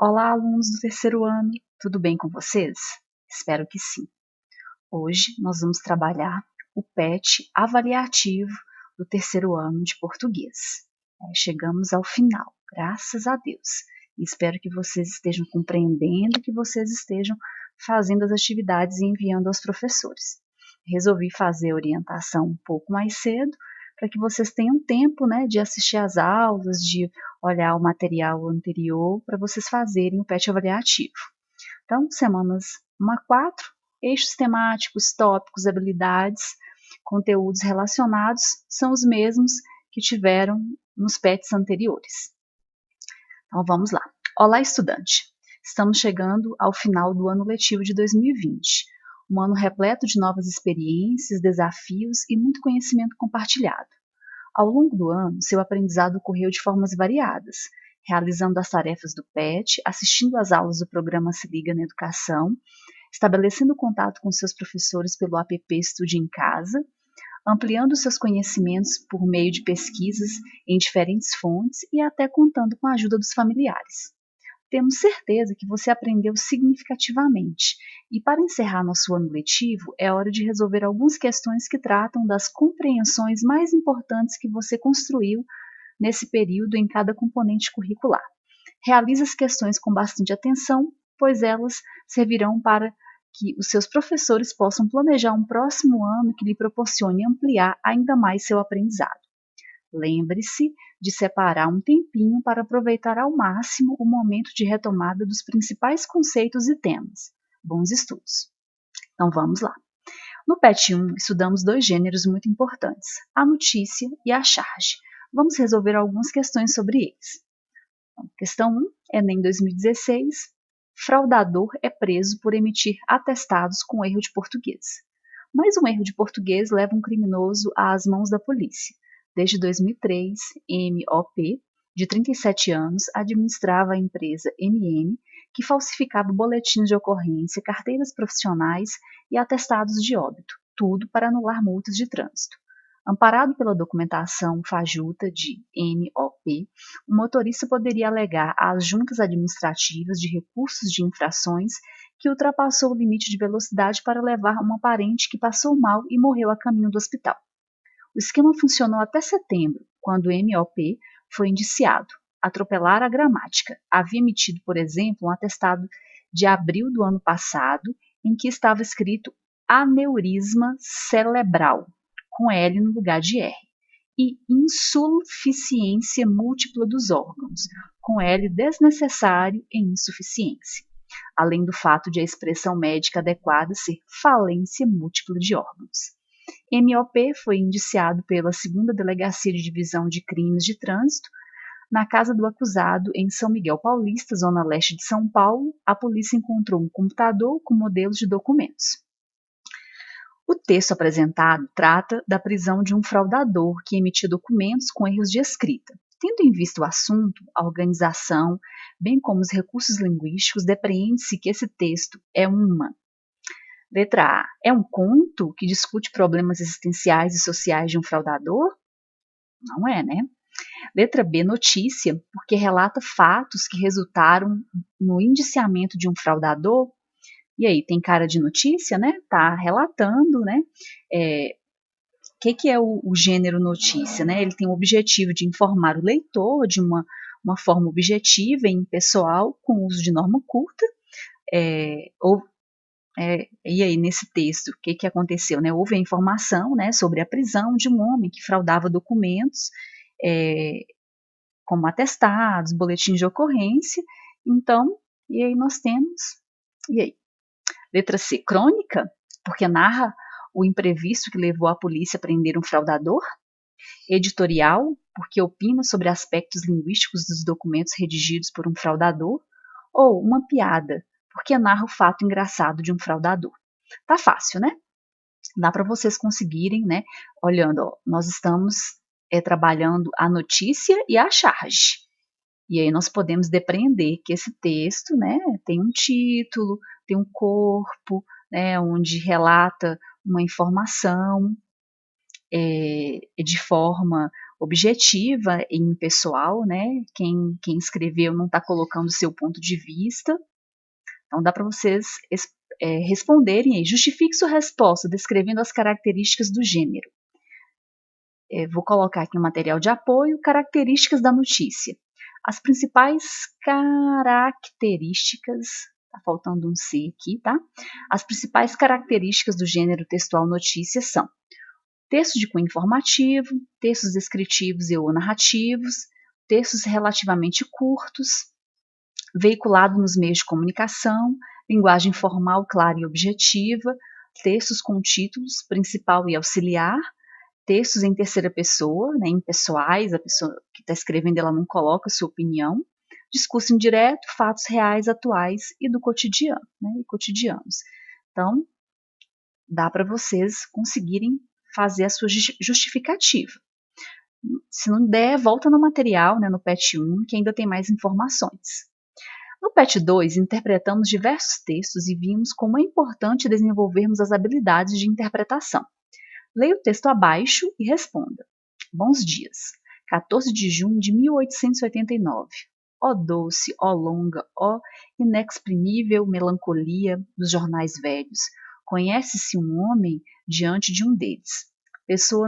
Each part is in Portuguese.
Olá, alunos do terceiro ano, tudo bem com vocês? Espero que sim. Hoje nós vamos trabalhar o PET avaliativo do terceiro ano de português. Chegamos ao final, graças a Deus. E espero que vocês estejam compreendendo, que vocês estejam fazendo as atividades e enviando aos professores. Resolvi fazer a orientação um pouco mais cedo, para que vocês tenham tempo, de assistir às aulas, de olhar o material anterior, para vocês fazerem o PET avaliativo. Então, semanas 1 a 4, eixos temáticos, tópicos, habilidades, conteúdos relacionados são os mesmos que tiveram nos PETs anteriores. Então, vamos lá. Olá, estudante! Estamos chegando ao final do ano letivo de 2020. Um ano repleto de novas experiências, desafios e muito conhecimento compartilhado. Ao longo do ano, seu aprendizado ocorreu de formas variadas, realizando as tarefas do PET, assistindo às aulas do programa Se Liga na Educação, estabelecendo contato com seus professores pelo app Estude em Casa, ampliando seus conhecimentos por meio de pesquisas em diferentes fontes e até contando com a ajuda dos familiares. Temos certeza que você aprendeu significativamente. E para encerrar nosso ano letivo, é hora de resolver algumas questões que tratam das compreensões mais importantes que você construiu nesse período em cada componente curricular. Realize as questões com bastante atenção, pois elas servirão para que os seus professores possam planejar um próximo ano que lhe proporcione ampliar ainda mais seu aprendizado. Lembre-se de separar um tempinho para aproveitar ao máximo o momento de retomada dos principais conceitos e temas. Bons estudos! Então vamos lá. No PET 1, estudamos dois gêneros muito importantes, a notícia e a charge. Vamos resolver algumas questões sobre eles. Então, questão 1, Enem 2016. Fraudador é preso por emitir atestados com erro de português. Mais um erro de português leva um criminoso às mãos da polícia. Desde 2003, MOP, de 37 anos, administrava a empresa MM, que falsificava boletins de ocorrência, carteiras profissionais e atestados de óbito, tudo para anular multas de trânsito. Amparado pela documentação fajuta de MOP, o motorista poderia alegar às juntas administrativas de recursos de infrações que ultrapassou o limite de velocidade para levar uma parente que passou mal e morreu a caminho do hospital. O esquema funcionou até setembro, quando o MOP foi indiciado. Atropelar a gramática. Havia emitido, por exemplo, um atestado de abril do ano passado, em que estava escrito aneurisma cerebral, com L no lugar de R, e insuficiência múltipla dos órgãos, com L desnecessário em insuficiência, além do fato de a expressão médica adequada ser falência múltipla de órgãos. MOP foi indiciado pela 2ª Delegacia de Divisão de Crimes de Trânsito. Na casa do acusado, em São Miguel Paulista, zona leste de São Paulo, a polícia encontrou um computador com modelos de documentos. O texto apresentado trata da prisão de um fraudador que emitiu documentos com erros de escrita. Tendo em vista o assunto, a organização, bem como os recursos linguísticos, depreende-se que esse texto é uma letra A. É um conto que discute problemas existenciais e sociais de um fraudador? Não é, né? Letra B. Notícia, porque relata fatos que resultaram no indiciamento de um fraudador. E aí, tem cara de notícia, né? Tá relatando, né? O que é o gênero notícia, né? Ele tem o objetivo de informar o leitor de uma forma objetiva e impessoal, com uso de norma curta, e aí, nesse texto, o que aconteceu? Né? Houve a informação, né, sobre a prisão de um homem que fraudava documentos, como atestados, boletins de ocorrência. Então, e aí nós temos, e aí? Letra C, crônica, porque narra o imprevisto que levou a polícia a prender um fraudador. Editorial, porque opina sobre aspectos linguísticos dos documentos redigidos por um fraudador. Ou uma piada, porque narra o fato engraçado de um fraudador. Tá fácil, né? Dá para vocês conseguirem, né? Olhando, ó, nós estamos trabalhando a notícia e a charge. E aí nós podemos depreender que esse texto, né, tem um título, tem um corpo, né, onde relata uma informação de forma objetiva e impessoal, né? Quem escreveu não está colocando o seu ponto de vista. Então dá para vocês responderem aí. Justifique sua resposta descrevendo as características do gênero. Vou colocar aqui um material de apoio, características da notícia. As principais características, tá faltando um C aqui, tá? As principais características do gênero textual notícia são texto de cunho informativo, textos descritivos e ou narrativos, textos relativamente curtos, veiculado nos meios de comunicação, linguagem formal, clara e objetiva, textos com títulos principal e auxiliar, textos em terceira pessoa, né, impessoais, a pessoa que está escrevendo ela não coloca sua opinião, discurso indireto, fatos reais, atuais e do cotidiano, né, e cotidianos. Então, dá para vocês conseguirem fazer a sua justificativa. Se não der, volta no material, né, no PET 1, que ainda tem mais informações. No PET 2, interpretamos diversos textos e vimos como é importante desenvolvermos as habilidades de interpretação. Leia o texto abaixo e responda. Bons dias. 14 de junho de 1889. Ó doce, ó longa, ó inexprimível melancolia dos jornais velhos. Conhece-se um homem diante de um deles. Pessoa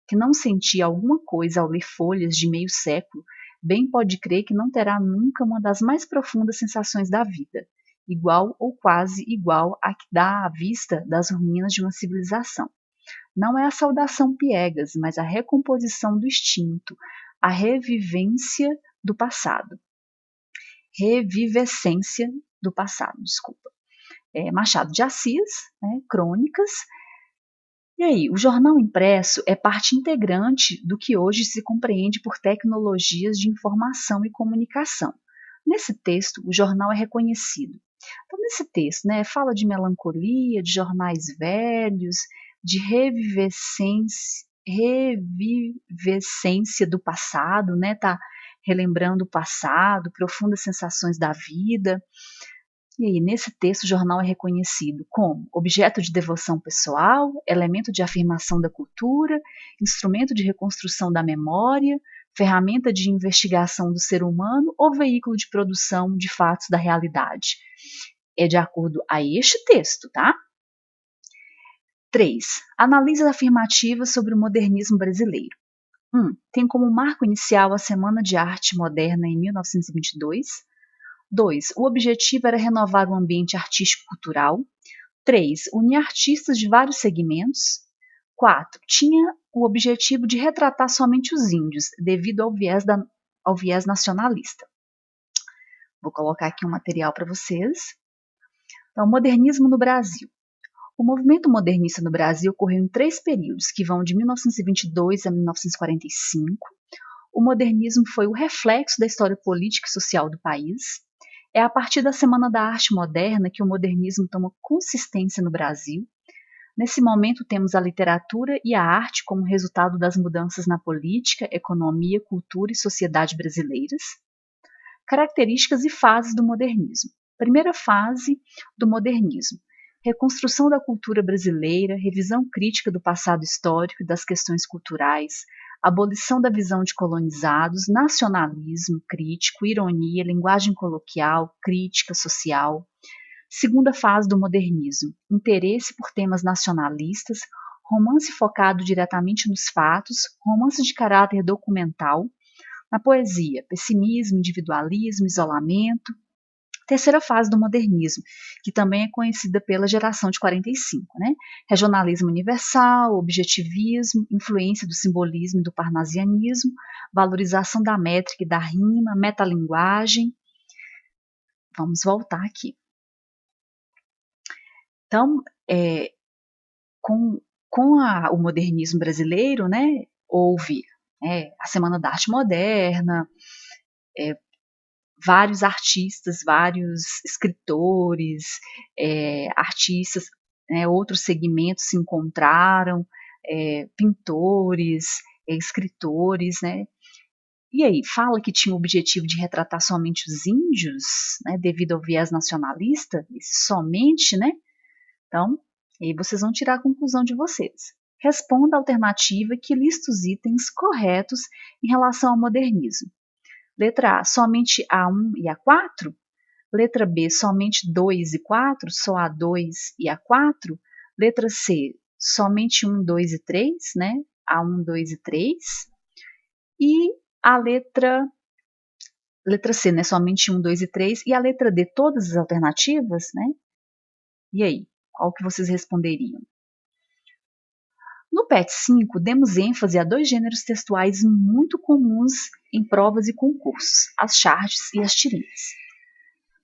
que não sentia alguma coisa ao ler folhas de meio século, bem pode crer que não terá nunca uma das mais profundas sensações da vida, igual ou quase igual à que dá à vista das ruínas de uma civilização. Não é a saudação piegas, mas a recomposição do instinto, a revivência do passado. Revivescência do passado, desculpa. Machado de Assis, né, Crônicas. E aí, o jornal impresso é parte integrante do que hoje se compreende por tecnologias de informação e comunicação. Nesse texto, o jornal é reconhecido. Então, nesse texto, né, fala de melancolia, de jornais velhos, de revivescência do passado, né, tá relembrando o passado, profundas sensações da vida. E aí, nesse texto, o jornal é reconhecido como objeto de devoção pessoal, elemento de afirmação da cultura, instrumento de reconstrução da memória, ferramenta de investigação do ser humano ou veículo de produção de fatos da realidade. É de acordo a este texto, tá? 3. Analise as afirmativas sobre o modernismo brasileiro. Tem como marco inicial a Semana de Arte Moderna em 1922. 2. O objetivo era renovar o ambiente artístico-cultural. 3. Unir artistas de vários segmentos. 4. Tinha o objetivo de retratar somente os índios, devido ao viés nacionalista. Vou colocar aqui um material para vocês. Então, modernismo no Brasil. O movimento modernista no Brasil ocorreu em 3 períodos, que vão de 1922 a 1945. O modernismo foi o reflexo da história política e social do país. É a partir da Semana da Arte Moderna que o modernismo toma consistência no Brasil. Nesse momento, temos a literatura e a arte como resultado das mudanças na política, economia, cultura e sociedade brasileiras. Características e fases do modernismo. Primeira fase do modernismo. Reconstrução da cultura brasileira, revisão crítica do passado histórico e das questões culturais, abolição da visão de colonizados, nacionalismo crítico, ironia, linguagem coloquial, crítica social. Segunda fase do modernismo, interesse por temas nacionalistas, romance focado diretamente nos fatos, romance de caráter documental. Na poesia, pessimismo, individualismo, isolamento. Terceira fase do modernismo, que também é conhecida pela geração de 45, né? Regionalismo universal, objetivismo, influência do simbolismo e do parnasianismo, valorização da métrica e da rima, metalinguagem. Vamos voltar aqui. Então, com o modernismo brasileiro, né, houve a Semana da Arte Moderna, vários artistas, vários escritores, artistas, outros segmentos se encontraram, pintores, escritores, né? E aí, fala que tinha o objetivo de retratar somente os índios, né, devido ao viés nacionalista, esse somente, né? Então, aí vocês vão tirar a conclusão de vocês. Responda a alternativa que lista os itens corretos em relação ao modernismo. Letra A, somente A1 e A4? Letra B, somente 2 e 4, só A2 e A4? Letra C, somente 1, 2 e 3, né? A1, 2 e 3. E a letra C, né? Somente 1, 2 e 3. E a letra D, todas as alternativas, né? E aí, qual que vocês responderiam? No PET 5, demos ênfase a dois gêneros textuais muito comuns em provas e concursos, as charges e as tirinhas.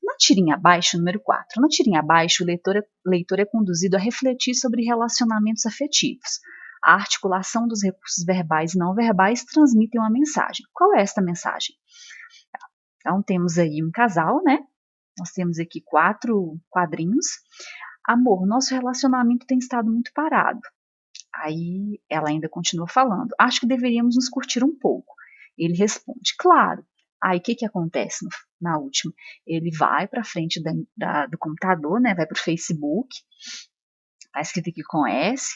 Na tirinha abaixo, número 4, na tirinha abaixo, o leitor é conduzido a refletir sobre relacionamentos afetivos. A articulação dos recursos verbais e não verbais transmitem uma mensagem. Qual é esta mensagem? Então, temos aí um casal, né? Nós temos aqui 4 quadrinhos. Amor, nosso relacionamento tem estado muito parado. Aí ela ainda continua falando. Acho que deveríamos nos curtir um pouco. Ele responde, claro. Aí o que acontece na última? Ele vai para frente do computador, né? Vai para o Facebook. Tá escrito aqui com S.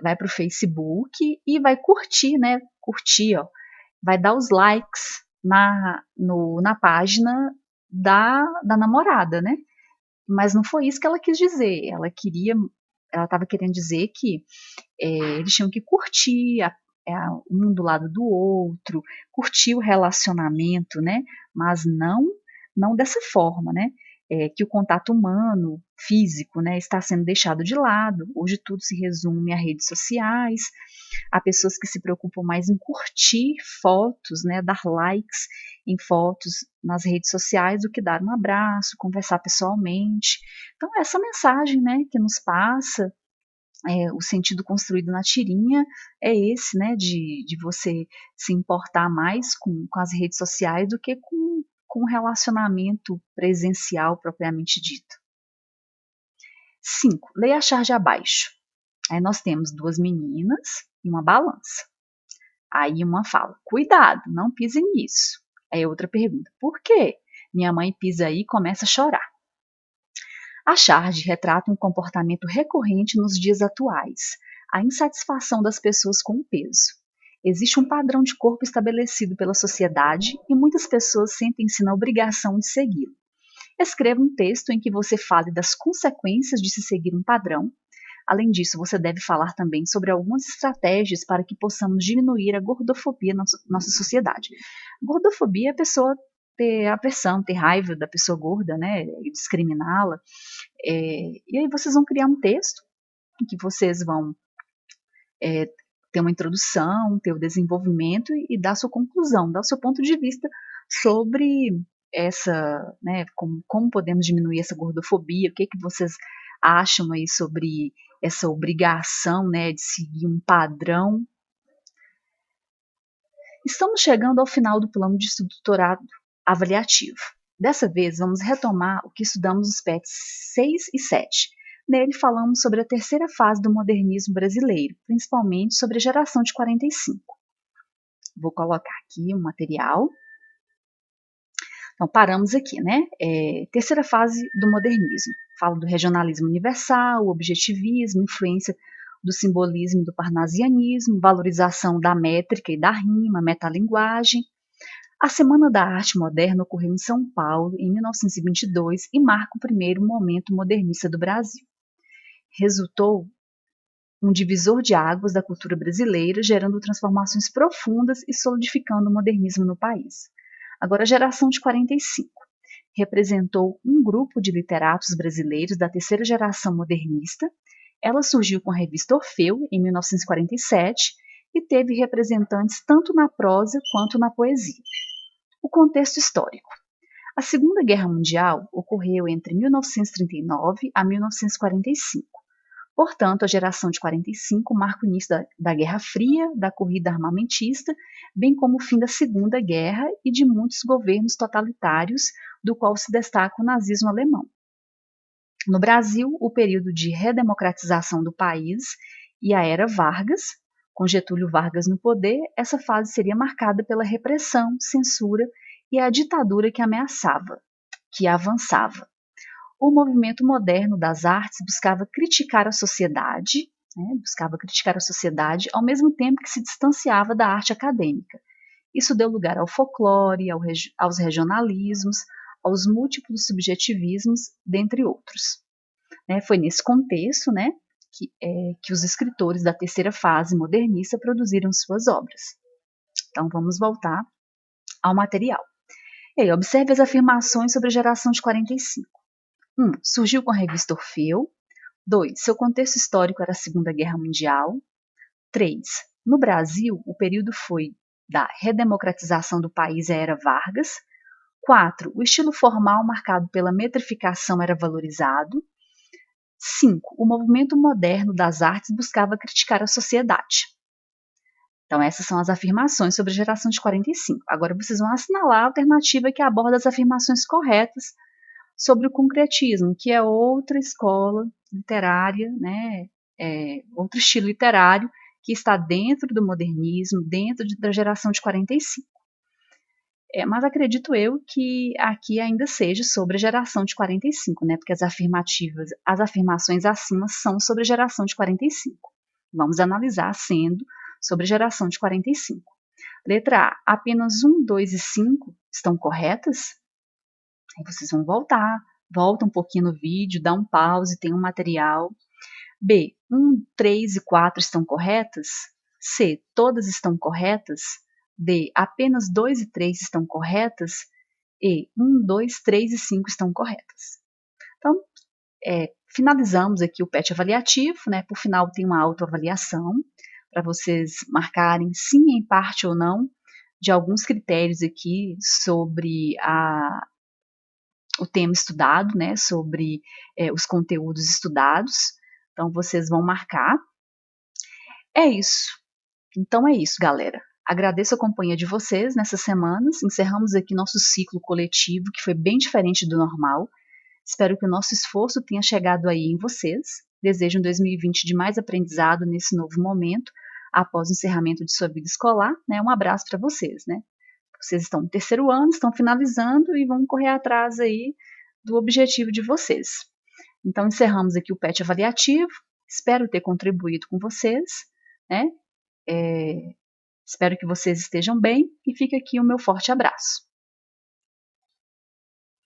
Vai para o Facebook e vai curtir, né? Curtir, ó. Vai dar os likes na página da namorada, né? Mas não foi isso que ela quis dizer. Ela estava querendo dizer que eles tinham que curtir um do lado do outro, curtir o relacionamento, né? Mas não dessa forma, né? Que o contato humano, físico, né, está sendo deixado de lado. Hoje tudo se resume a redes sociais. Há pessoas que se preocupam mais em curtir fotos, né, dar likes em fotos nas redes sociais do que dar um abraço, conversar pessoalmente. Então, essa mensagem, né, que nos passa, o sentido construído na tirinha é esse, né, de você se importar mais com as redes sociais do que com o relacionamento presencial propriamente dito. 5. Leia a charge abaixo. Aí nós temos 2 meninas e uma balança. Aí uma fala, cuidado, não pise nisso. Aí outra pergunta, por quê? Minha mãe pisa aí e começa a chorar. A charge retrata um comportamento recorrente nos dias atuais, a insatisfação das pessoas com o peso. Existe um padrão de corpo estabelecido pela sociedade e muitas pessoas sentem-se na obrigação de segui-lo. Escreva um texto em que você fale das consequências de se seguir um padrão. Além disso, você deve falar também sobre algumas estratégias para que possamos diminuir a gordofobia na nossa sociedade. Gordofobia é a pessoa ter aversão, ter raiva da pessoa gorda, né, e discriminá-la. E aí vocês vão criar um texto em que vocês vão ter uma introdução, ter o desenvolvimento e dar sua conclusão, dar o seu ponto de vista sobre essa, né, como podemos diminuir essa gordofobia, o que vocês acham aí sobre essa obrigação, né, de seguir um padrão. Estamos chegando ao final do plano de estudo doutorado avaliativo. Dessa vez, vamos retomar o que estudamos nos PETs 6 e 7. Nele, falamos sobre a terceira fase do modernismo brasileiro, principalmente sobre a geração de 45. Vou colocar aqui o material. Então, paramos aqui, né? Terceira fase do modernismo. Fala do regionalismo universal, o objetivismo, influência do simbolismo e do parnasianismo, valorização da métrica e da rima, metalinguagem. A Semana da Arte Moderna ocorreu em São Paulo em 1922 e marca o primeiro momento modernista do Brasil. Resultou um divisor de águas da cultura brasileira, gerando transformações profundas e solidificando o modernismo no país. Agora, a geração de 45 representou um grupo de literatos brasileiros da terceira geração modernista. Ela surgiu com a revista Orfeu, em 1947, e teve representantes tanto na prosa quanto na poesia. O contexto histórico. A Segunda Guerra Mundial ocorreu entre 1939 a 1945. Portanto, a geração de 45 marca o início da Guerra Fria, da corrida armamentista, bem como o fim da Segunda Guerra e de muitos governos totalitários, do qual se destaca o nazismo alemão. No Brasil, o período de redemocratização do país e a era Vargas, com Getúlio Vargas no poder, essa fase seria marcada pela repressão, censura e a ditadura que ameaçava, que avançava. O movimento moderno das artes buscava criticar a sociedade, né? Buscava criticar a sociedade ao mesmo tempo que se distanciava da arte acadêmica. Isso deu lugar ao folclore, aos regionalismos, aos múltiplos subjetivismos, dentre outros. Foi nesse contexto, que os escritores da terceira fase modernista produziram suas obras. Então vamos voltar ao material. E aí, observe as afirmações sobre a geração de 45. 1. Surgiu com a revista Orfeu. 2. Seu contexto histórico era a Segunda Guerra Mundial. 3. No Brasil, o período foi da redemocratização do país à era Vargas. 4. O estilo formal marcado pela metrificação era valorizado. 5. O movimento moderno das artes buscava criticar a sociedade. Então, essas são as afirmações sobre a geração de 45. Agora, vocês vão assinalar a alternativa que aborda as afirmações corretas sobre o concretismo, que é outra escola literária, outro estilo literário que está dentro do modernismo, dentro da geração de 45. Mas acredito eu que aqui ainda seja sobre a geração de 45, porque as afirmações acima são sobre a geração de 45. Vamos analisar sendo sobre a geração de 45. Letra A, apenas 1, 2 e 5 estão corretas? Aí vocês vão volta um pouquinho no vídeo, dá um pause, tem um material. B, 1, 3 e 4 estão corretas? C, todas estão corretas? D, apenas 2 e 3 estão corretas? E, 1, 2, 3 e 5 estão corretas. Então, finalizamos aqui o PET avaliativo, por final tem uma autoavaliação, para vocês marcarem sim, em parte ou não, de alguns critérios aqui sobre o tema estudado, sobre os conteúdos estudados. Então, vocês vão marcar. É isso. Então, é isso, galera. Agradeço a companhia de vocês nessas semanas. Encerramos aqui nosso ciclo coletivo, que foi bem diferente do normal. Espero que o nosso esforço tenha chegado aí em vocês. Desejo um 2020 de mais aprendizado nesse novo momento, após o encerramento de sua vida escolar. Um abraço para vocês, Vocês estão no terceiro ano, estão finalizando e vão correr atrás aí do objetivo de vocês. Então, encerramos aqui o PET avaliativo. Espero ter contribuído com vocês, Espero que vocês estejam bem e fica aqui o meu forte abraço.